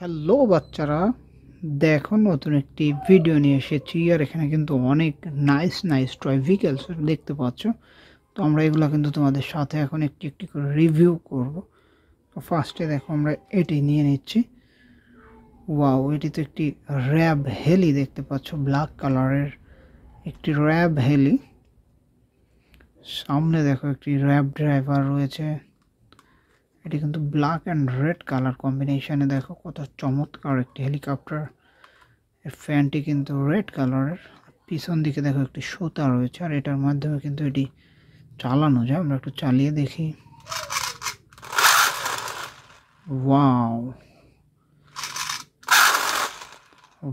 Hello বাচ্চারা, দেখো নতুন একটি ভিডিও নিয়ে এসেছি। আর এখানে কিন্তু অনেক নাইস টয় ভেহিকলস দেখতে পাচ্ছ। তো আমরা এগুলো কিন্তু তোমাদের সাথে এখন একটি একটি করে রিভিউ করব। তো ফার্স্টে দেখো আমরা এটি নিয়ে নিচ্ছি। ওয়াও, এটি তো একটি র্যাব হেলি দেখতে পাচ্ছ, ব্ল্যাক কালারের একটি র্যাব হেলি। সামনে দেখো একটি র্যাব ড্রাইভার রয়েছে। এটি কিন্তু ব্ল্যাক অ্যান্ড রেড কালার কম্বিনেশনে, দেখো কত চমৎকার একটি হেলিকপ্টার। এর ফ্যানটি কিন্তু রেড কালারের। পিছন দিকে দেখো একটি সুতা রয়েছে, আর এটার মাধ্যমে কিন্তু এটি চালানো যায়। আমরা একটু চালিয়ে দেখি। ওয়াও,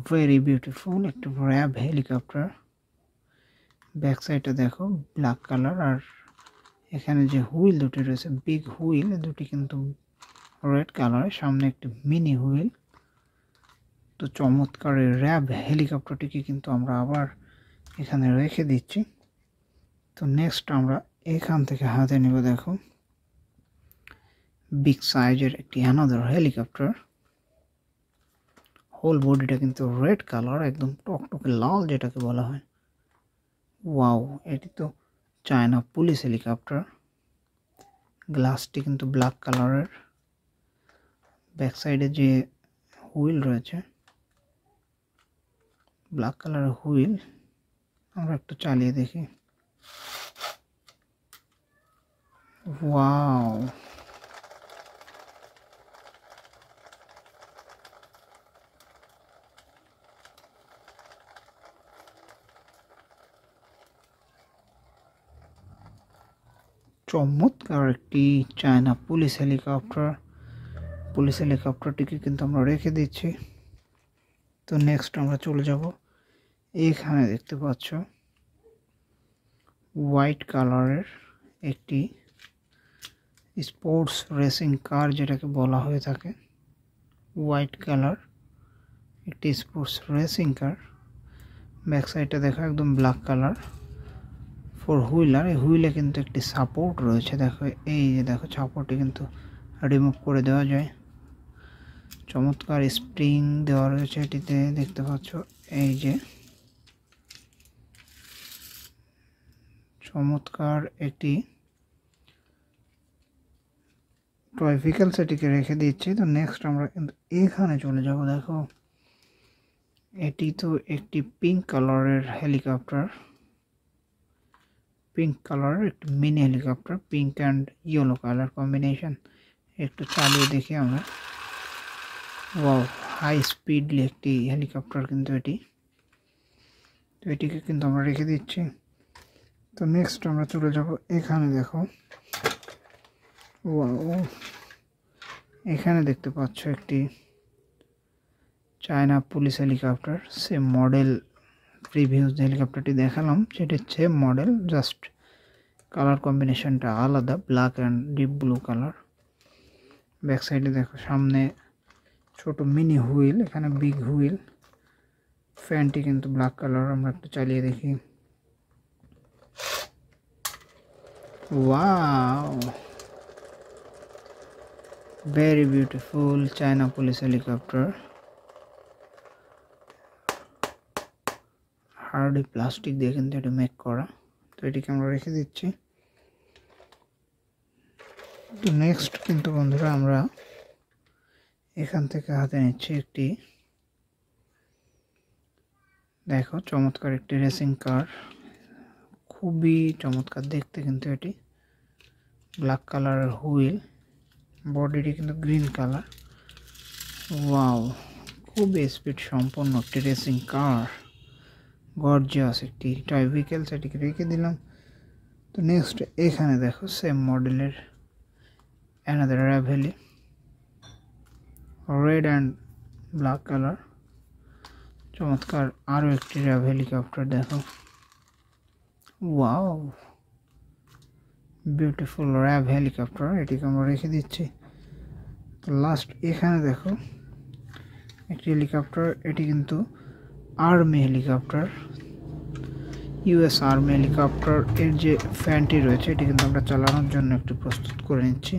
ভেরি বিউটিফুল একটি র্যাব হেলিকপ্টার। ব্যাক সাইডে দেখো ব্ল্যাক কালার, আর এখানে যে হুইল দুটি রয়েছে, বিগ হুইল দুটি কিন্তু রেড কালারের। সামনে একটি মিনি হুইল। তো চমৎকার এই র্যাব হেলিকপ্টারটিকে কিন্তু আমরা আবার এখানে রেখে দিচ্ছি। তো নেক্সট আমরা এখান থেকে হাতে নেব। দেখো বিগ সাইজের একটি অ্যানাদার হেলিকপ্টার। হোল বডিটা কিন্তু রেড কালার, একদম টকটকে লাল যেটাকে বলা হয়। ওয়াও, এটি তো চায়না পুলিশ হেলিকপ্টার। গ্লাসটি কিন্তু ব্ল্যাক কালারের। ব্যাক সাইডে যে হুইল রয়েছে, ব্ল্যাক কালারের হুইল। আমরা একটু চালিয়ে দেখি। ওয়াও, চমৎকার একটি চায়না পুলিশ হেলিকপ্টার। পুলিশ হেলিকপ্টারটিকে কিন্তু আমরা রেখে দিচ্ছি। তো নেক্সট আমরা চলে যাব। এখানে দেখতে পাচ্ছ হোয়াইট কালারের একটি স্পোর্টস রেসিং কার, যেটাকে বলা হয়ে থাকে। হোয়াইট কালার একটি স্পোর্টস রেসিং কার। ব্যাক সাইডটা দেখো একদম ব্ল্যাক কালার। ফোর হুইলার, এই হুইলে কিন্তু একটি সাপোর্ট রয়েছে। দেখো এই যে দেখো সাপোর্টটি কিন্তু রিমুভ করে দেওয়া যায়। চমৎকার স্প্রিং দেওয়া রয়েছে এটিতে, দেখতে পাচ্ছ। এই যে চমৎকার একটি টয় ভেহিকল, সেটিকে রেখে দিচ্ছি। তো নেক্সট আমরা কিন্তু এখানে চলে যাব। দেখো এটি তো একটি পিঙ্ক কালারের হেলিকপ্টার। পিঙ্ক কালারের একটি mini helicopter, pink and yellow colour combination. একটু চালিয়ে দেখি আমরা। ওয়াও, হাই স্পিডলি একটি হেলিকপ্টার কিন্তু এটি। তো এটিকে কিন্তু আমরা রেখে দিচ্ছি। তো নেক্সট আমরা চলে যাব এখানে। দেখো ওয়াও, এখানে দেখতে পাচ্ছ একটি China police helicopter. Same model, previous যে হেলিকপ্টারটি দেখালাম সেটি সেম মডেল, জাস্ট কালার কম্বিনেশনটা আলাদা, black and deep blue colour. Back সাইডে দেখো সামনে ছোট মিনি হুইল, এখানে বিগ হুইল। ফ্যানটি কিন্তু ব্ল্যাক কালার। আমরা একটু চালিয়ে দেখি। Wow, very beautiful China police helicopter. Hardy plastic দিয়ে কিন্তু এটা মেক করা। তো এটিকে আমরা রেখে দিচ্ছি। তো নেক্সট কিন্তু বন্ধুরা আমরা এখান থেকে হাতে নিচ্ছি একটি, দেখো চমৎকার একটি রেসিং কার। খুবই চমৎকার দেখতে কিন্তু এটি। ব্ল্যাক কালারের হুইল, বডিটি কিন্তু গ্রিন কালার। ওয়াও, খুবই স্পিড সম্পন্ন একটি রেসিং কার। গর্জিয়াস একটি টয় ভেহিকল, সেটিকে রেখে দিলাম। তো নেক্সট এখানে দেখো সেম মডেলের another RAB heli, red and black colour. চমৎকার আরও একটি র্যাব হেলিকপ্টার। দেখো ওয়াও, বিউটিফুল র্যাব হেলিকপ্টার। এটিকে আমরা রেখে দিচ্ছি। তো লাস্ট এখানে দেখো একটি হেলিকপ্টার। এটি কিন্তু army helicopter, US army helicopter. এর যে ফ্যানটি রয়েছে এটি কিন্তু আমরা চালানোর জন্য একটু প্রস্তুত করে নিচ্ছি।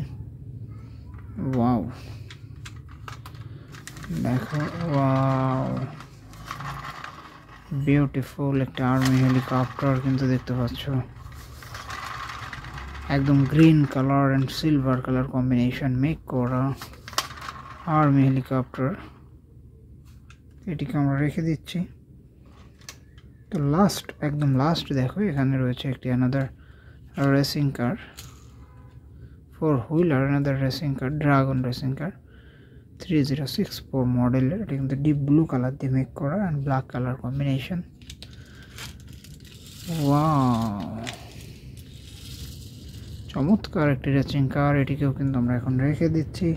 ওয়াও, দেখো, ওয়াও, বিউটিফুল একটা আর্মি হেলিকপ্টার কিন্তু দেখতে পাচ্ছ, একদম green colour and silver colour combination make করা আর্মি হেলিকপ্টার। এটিকে আমরা রেখে দিচ্ছি। তো একদম লাস্ট দেখো, এখানে রয়েছে একটি another racing car, 4 wheeler another racing car, dragon racing car 3064 মডেলের। এটা কিন্তু ডিপ ব্লু কালার দিয়ে মেক করা and black colour combination. Wow, চমৎকার একটি রেসিং কার। এটিকেও কিন্তু আমরা এখন রেখে দিচ্ছি।